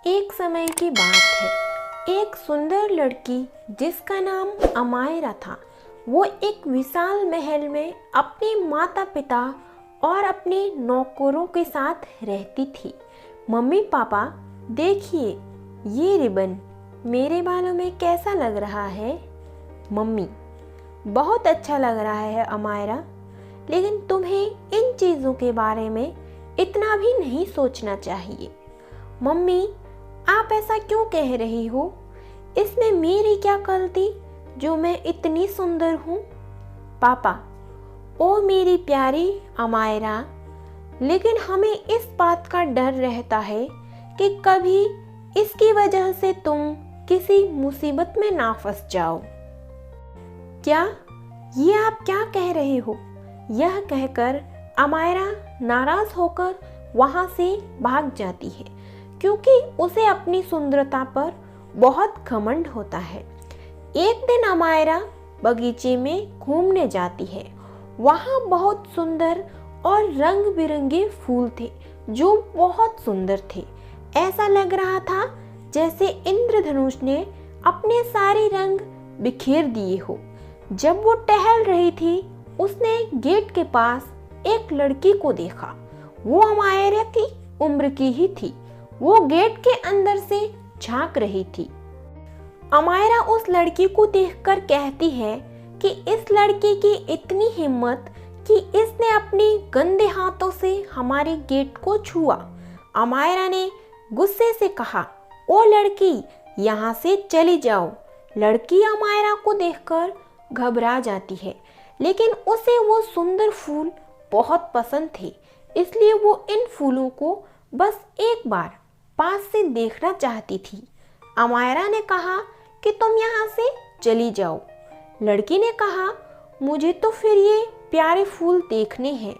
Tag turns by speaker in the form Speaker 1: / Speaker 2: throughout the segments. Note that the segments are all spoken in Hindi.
Speaker 1: एक समय की बात है। एक सुंदर लड़की जिसका नाम अमायरा था, वो एक विशाल महल में अपने माता पिता और अपने नौकरों के साथ रहती थी। मम्मी पापा, देखिए ये रिबन मेरे बालों में कैसा लग रहा है। मम्मी, बहुत अच्छा लग रहा है अमायरा, लेकिन तुम्हें इन चीज़ों के बारे में इतना भी नहीं सोचना चाहिए। मम्मी, आप ऐसा क्यों कह रही हो? इसमें मेरी क्या गलती जो मैं इतनी सुंदर हूँ? पापा, ओ मेरी प्यारी अमायरा, लेकिन हमें इस बात का डर रहता है कि कभी इसकी वजह से तुम किसी मुसीबत में ना फंस जाओ। क्या? ये आप क्या कह रहे हो? यह कहकर अमायरा नाराज होकर वहां से भाग जाती है, क्योंकि उसे अपनी सुंदरता पर बहुत घमंड होता है। एक दिन अमायरा बगीचे में घूमने जाती है। वहां बहुत सुंदर और रंग बिरंगे फूल थे जो बहुत सुंदर थे। ऐसा लग रहा था जैसे इंद्रधनुष ने अपने सारे रंग बिखेर दिए हो। जब वो टहल रही थी, उसने गेट के पास एक लड़की को देखा। वो अमायरा की उम्र की ही थी। वो गेट के अंदर से झांक रही थी। अमायरा उस लड़की को देखकर कहती है कि इस लड़की की इतनी हिम्मत कि इसने अपने गंदे हाथों से हमारे गेट को छुआ। अमायरा ने गुस्से से कहा, ओ लड़की, यहाँ से चली जाओ। लड़की अमायरा को देखकर घबरा जाती है, लेकिन उसे वो सुंदर फूल बहुत पसंद थे, इसलिए वो इन फूलों को बस एक बार पास से देखना चाहती थी। अमायरा ने कहा कि तुम यहाँ से चली जाओ। लड़की ने कहा, मुझे तो फिर ये प्यारे फूल देखने हैं।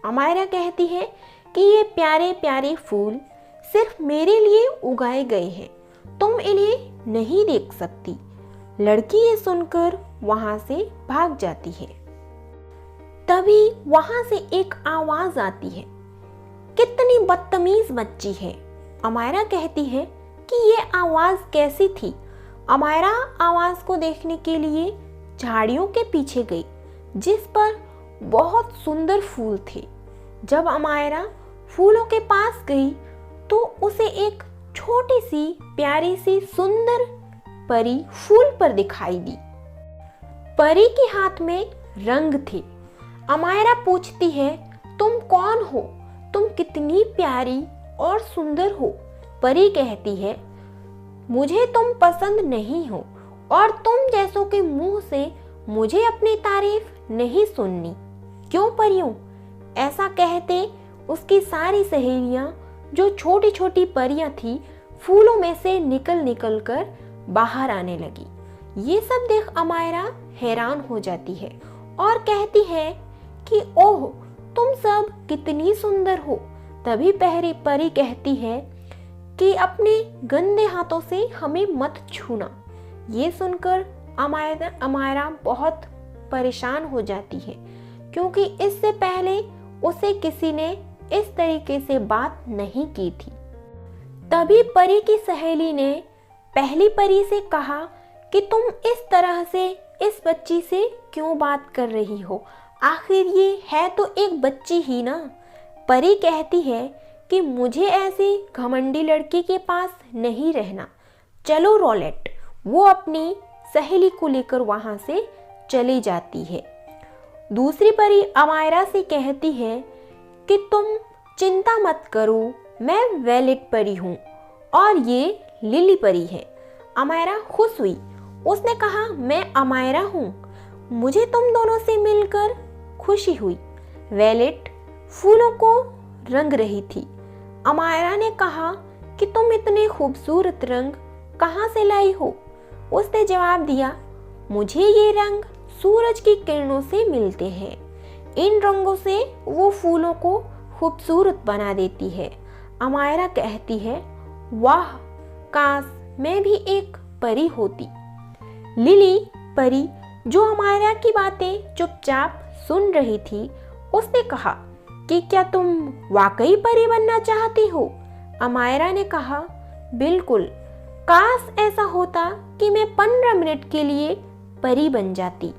Speaker 1: अमायरा कहती है कि ये प्यारे प्यारे फूल सिर्फ मेरे लिए उगाए गए हैं, तुम इन्हें नहीं देख सकती। लड़की ये सुनकर वहां से भाग जाती है। तभी वहां से एक आवाज आती है, कितनी बदतमीज बच्ची है। अमायरा कहती है कि ये आवाज कैसी थी। अमायरा आवाज को देखने के लिए झाड़ियों के पीछे गई, जिस पर बहुत सुंदर फूल थे। जब अमायरा फूलों के पास गई तो उसे एक छोटी सी प्यारी सी सुंदर परी फूल पर दिखाई दी। परी के हाथ में रंग थे। अमायरा पूछती है, तुम कौन हो? तुम कितनी प्यारी और सुंदर हो। परी कहती है, मुझे तुम पसंद नहीं हो और तुम जैसों के मुंह से मुझे अपनी तारीफ नहीं सुननी। क्यों परियों? ऐसा कहते उसकी सारी सहेलियां, जो छोटी छोटी परियां थी, फूलों में से निकल निकल कर बाहर आने लगी। ये सब देख अमायरा हैरान हो जाती है और कहती है कि ओह, तुम सब कितनी सुंदर हो। तभी पहली परी कहती है कि अपने गंदे हाथों से हमें मत छूना। ये सुनकर अमायरा बहुत परेशान हो जाती है, क्योंकि इससे पहले उसे किसी ने इस तरीके से बात नहीं की थी। तभी परी की सहेली ने पहली परी से कहा कि तुम इस तरह से इस बच्ची से क्यों बात कर रही हो? आखिर ये है तो एक बच्ची ही ना। परी कहती है कि मुझे ऐसी घमंडी लड़की के पास नहीं रहना। चलो रॉलेट। वो अपनी सहेली को लेकर वहां से चली जाती है। दूसरी परी अमायरा से कहती है कि तुम चिंता मत करो, मैं वेलेट परी हूँ और ये लिली परी है। अमायरा खुश हुई। उसने कहा, मैं अमायरा हूँ, मुझे तुम दोनों से मिलकर खुशी हुई। वेलेट फूलों को रंग रही थी। अमायरा ने कहा कि तुम इतने खूबसूरत रंग कहाँ से लाई हो? उसने जवाब दिया, मुझे ये रंग सूरज की किरणों से मिलते हैं। इन रंगों से वो फूलों को खूबसूरत बना देती है। अमायरा कहती है, वाह, काश मैं भी एक परी होती। लिली परी, जो अमायरा की बातें चुपचाप सुन रही थी, उसने कहा कि क्या तुम वाकई परी बनना चाहती हो? अमायरा ने कहा, बिल्कुल, काश ऐसा होता कि मैं 15 मिनट के लिए परी बन जाती।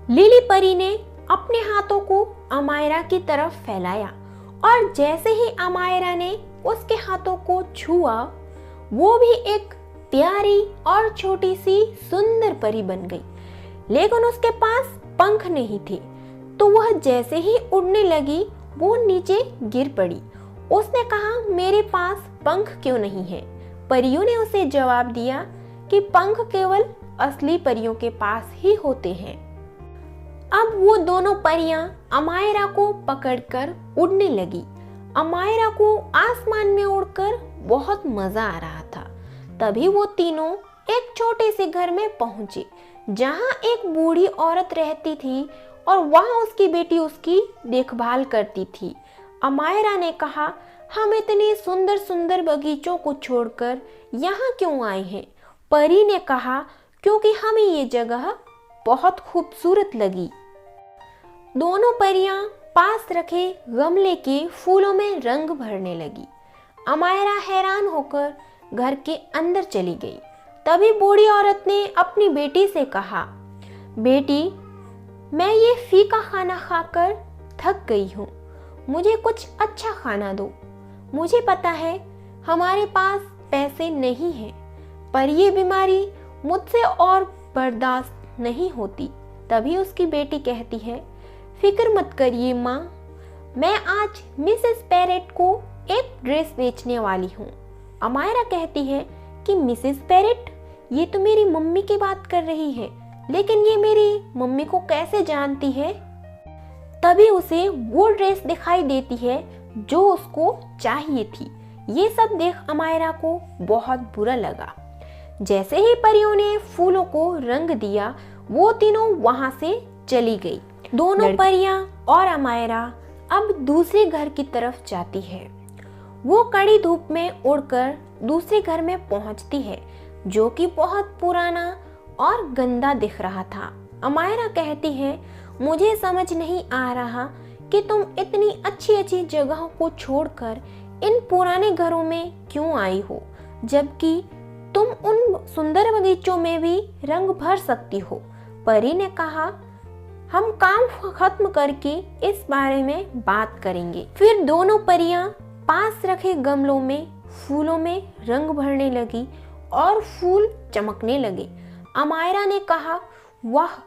Speaker 1: लिली परी ने अपने हाथों को अमायरा की तरफ फैलाया और जैसे ही अमायरा ने उसके हाथों को छुआ, वो भी एक प्यारी और छोटी सी सुंदर परी बन गई। लेकिन उसके पास पंख नहीं थे, तो वह जैसे ही उड़ने लगी वो नीचे गिर पड़ी। उसने कहा, मेरे पास पंख क्यों नहीं है? परियों ने उसे जवाब दिया कि पंख केवल असली परियों के पास ही होते हैं। अब वो दोनों परियां अमायरा को पकड़कर उड़ने लगी। अमायरा को आसमान में उड़कर बहुत मजा आ रहा था। तभी वो तीनों एक छोटे से घर में पहुंचे, जहां एक बूढ़ी औरत रहती थी और वहां उसकी बेटी उसकी देखभाल करती थी। अमायरा ने कहा, हम इतने सुंदर सुंदर बगीचों को छोड़कर यहाँ क्यों आए हैं? परी ने कहा, क्योंकि हमें ये जगह बहुत खूबसूरत लगी। दोनों परियां पास रखे गमले के फूलों में रंग भरने लगी। अमायरा हैरान होकर घर के अंदर चली गई। तभी बूढ़ी औरत ने अपनी बेटी से कहा, बेटी, मैं ये फीका खाना खाकर थक गई हूँ, मुझे कुछ अच्छा खाना दो। मुझे पता है हमारे पास पैसे नहीं हैं, पर ये बीमारी मुझसे और बर्दाश्त नहीं होती। तभी उसकी बेटी कहती है, फिक्र मत करिए माँ, मैं आज मिसेस पैरेट को एक ड्रेस बेचने वाली हूँ। अमायरा कहती है कि मिसेस पैरेट, ये तो मेरी मम्मी की बात कर रही है, लेकिन ये मेरी मम्मी को कैसे जानती है? तभी उसे वो ड्रेस दिखाई देती है जो उसको चाहिए थी। ये सब देख अमायरा को बहुत बुरा लगा। जैसे ही परियों ने फूलों को रंग दिया, वो तीनों वहां से चली गई। दोनों परियां और अमायरा अब दूसरे घर की तरफ जाती है। वो कड़ी धूप में उड़कर दूसरे घर में पहुंचती है, जो कि बहुत पुराना और गंदा दिख रहा था। अमायरा कहती है, मुझे समझ नहीं आ रहा कि तुम इतनी अच्छी अच्छी जगहों को छोड़कर इन पुराने घरों में क्यों आई हो, जबकि तुम उन सुंदर बगीचों में भी रंग भर सकती हो। परी ने कहा, हम काम खत्म करके इस बारे में बात करेंगे। फिर दोनों परियां पास रखे गमलों में फूलों में रंग भरने लगी और फूल चमकने लगे। अमायरा ने कहा, वाह,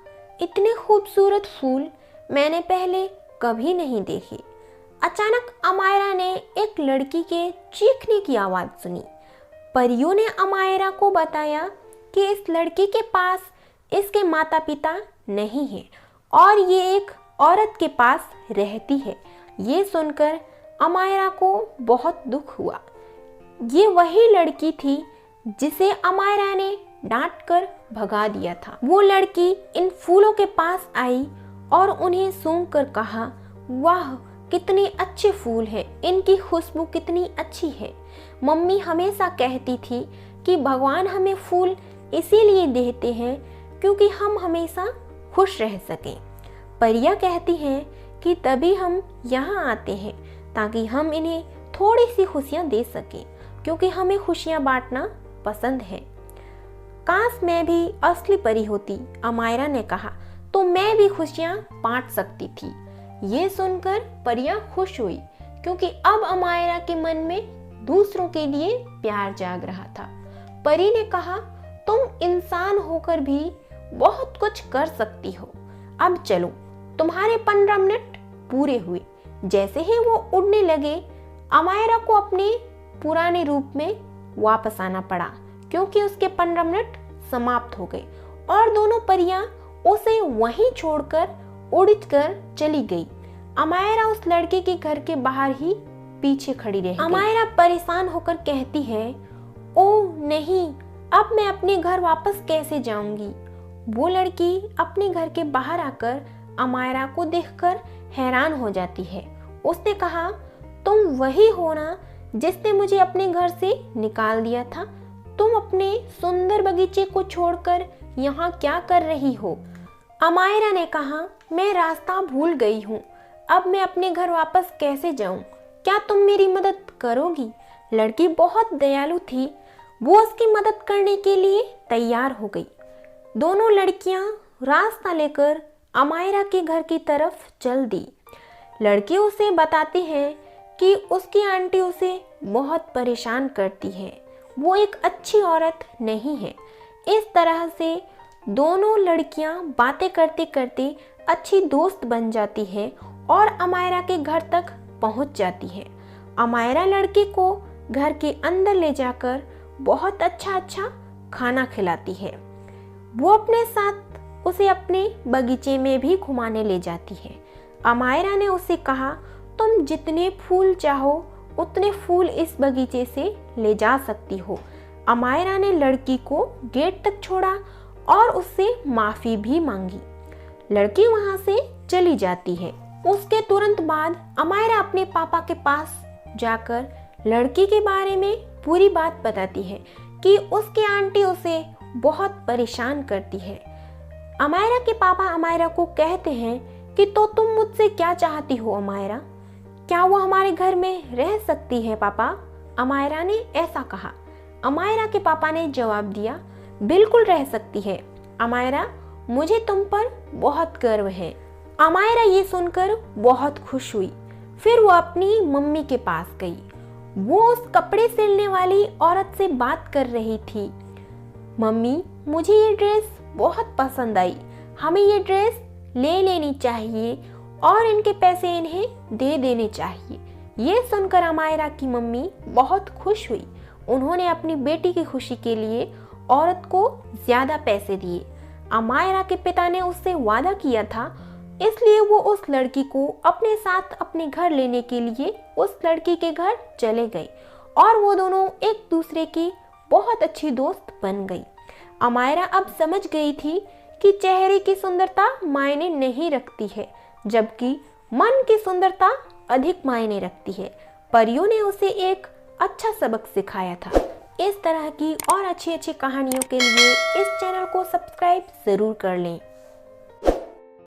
Speaker 1: इतने खूबसूरत फूल मैंने पहले कभी नहीं देखे। अचानक अमायरा ने एक लड़की के चीखने की आवाज़ सुनी। परियों ने अमायरा को बताया कि इस लड़की के पास इसके माता पिता नहीं हैं और ये एक औरत के पास रहती है। ये सुनकर अमायरा को बहुत दुख हुआ। ये वही लड़की थी जिसे अमायरा ने डांट कर भगा दिया था। वो लड़की इन फूलों के पास आई और उन्हें सूंघकर कहा, वाह, कितने अच्छे फूल हैं, इनकी खुशबू कितनी अच्छी है। मम्मी हमेशा कहती थी कि भगवान हमें फूल इसीलिए देते हैं क्योंकि हम हमेशा खुश रह सकें। परियां कहती हैं कि तभी हम यहाँ आते हैं ताकि हम इन्हें थोड़ी सी खुशियाँ दे सकें, क्योंकि हमें खुशियाँ बांटना पसंद है। काश मैं भी असली परी होती, अमायरा ने कहा, तो मैं भी खुशियाँ बांट सकती थी। ये सुनकर परियां खुश हुई, क्योंकि अब अमायरा के मन में दूसरों के लिए प्यार जाग रहा था। परी ने कहा, तुम इंसान होकर भी बहुत कुछ कर सकती हो। अब चलो, तुम्हारे 15 मिनट पूरे हुए। जैसे ही वो उड़ने लगे, अमायरा को अपने पुराने रूप में वापस आना पड़ा, क्योंकि उसके 15 मिनट समाप्त हो गए और दोनों परियां उसे वहीं छोड़कर उड़कर चली गई। अमायरा उस लड़के के घर के बाहर ही पीछे खड़ी रह गई। अमायरा परेशान होकर कहती है, ओह नहीं, अब मैं अपने घर वापस कैसे जाऊंगी? वो लड़की अपने घर के बाहर आकर अमायरा को देखकर हैरान हो जाती है। उसने कहा, तुम वही हो ना जिसने मुझे अपने घर से निकाल दिया था? तुम अपने सुंदर बगीचे को छोड़कर यहाँ क्या कर रही हो? अमायरा ने कहा, मैं रास्ता भूल गई हूँ, अब मैं अपने घर वापस कैसे जाऊँ? क्या तुम मेरी मदद करोगी? लड़की बहुत दयालु थी, वो उसकी मदद करने के लिए तैयार हो गई। दोनों लड़कियां रास्ता लेकर अमायरा के घर की तरफ चल दी। लड़की उसे बताती है कि उसकी आंटी उसे बहुत परेशान करती है, वो एक अच्छी औरत नहीं है। इस तरह से दोनों लड़कियां बातें करते करते अच्छी दोस्त बन जाती है और अमायरा के घर तक पहुंच जाती है। अमायरा लड़की को घर के अंदर ले जाकर बहुत अच्छा खाना खिलाती है। वो अपने साथ उसे अपने बगीचे में भी घुमाने ले जाती है। अमायरा ने उसे कहा, तुम जितने फूल चाहो उतने फूल इस बगीचे से ले जा सकती हो। अमायरा ने लड़की को गेट तक छोड़ा और उससे माफ़ी भी मांगी। लड़की वहाँ से चली जाती है। उसके तुरंत बाद अमायरा अपने पापा के पास जाकर लड़की के बारे में पूरी बात बताती है कि उसकी आंटी उसे बहुत परेशान करती है। अमायरा के पापा अमायरा को कहते हैं कि तो तुम मुझसे क्या चाहती हो अमायरा? क्या वो हमारे घर में रह सकती है पापा? अमायरा ने ऐसा कहा। अमायरा के पापा ने जवाब दिया, बिल्कुल रह सकती है अमायरा, मुझे तुम पर बहुत गर्व है। अमायरा ये सुनकर बहुत खुश हुई। फिर वो अपनी मम्मी के पास गई। वो उस कपड़े सिलने वाली औरत से बात कर रही थी। मम्मी, मुझे ये ड्रेस बहुत पसंद आई, हमें ये ड्रेस ले लेनी चाहिए और इनके पैसे इन्हें दे देने चाहिए। ये सुनकर अमायरा की मम्मी बहुत खुश हुई। उन्होंने अपनी बेटी की खुशी के लिए औरत को ज़्यादा पैसे दिए। अमायरा के पिता ने उससे वादा किया था, इसलिए वो उस लड़की को अपने साथ अपने घर लेने के लिए उस लड़की के घर चले गए और वो दोनों एक दूसरे की बहुत अच्छी दोस्त बन गई। अमायरा अब समझ गई थी कि चेहरे की सुंदरता मायने नहीं रखती है, जबकि मन की सुंदरता अधिक मायने रखती है। परियों ने उसे एक अच्छा सबक सिखाया था। इस तरह की और अच्छी अच्छी कहानियों के लिए इस चैनल को सब्सक्राइब ज़रूर कर लें।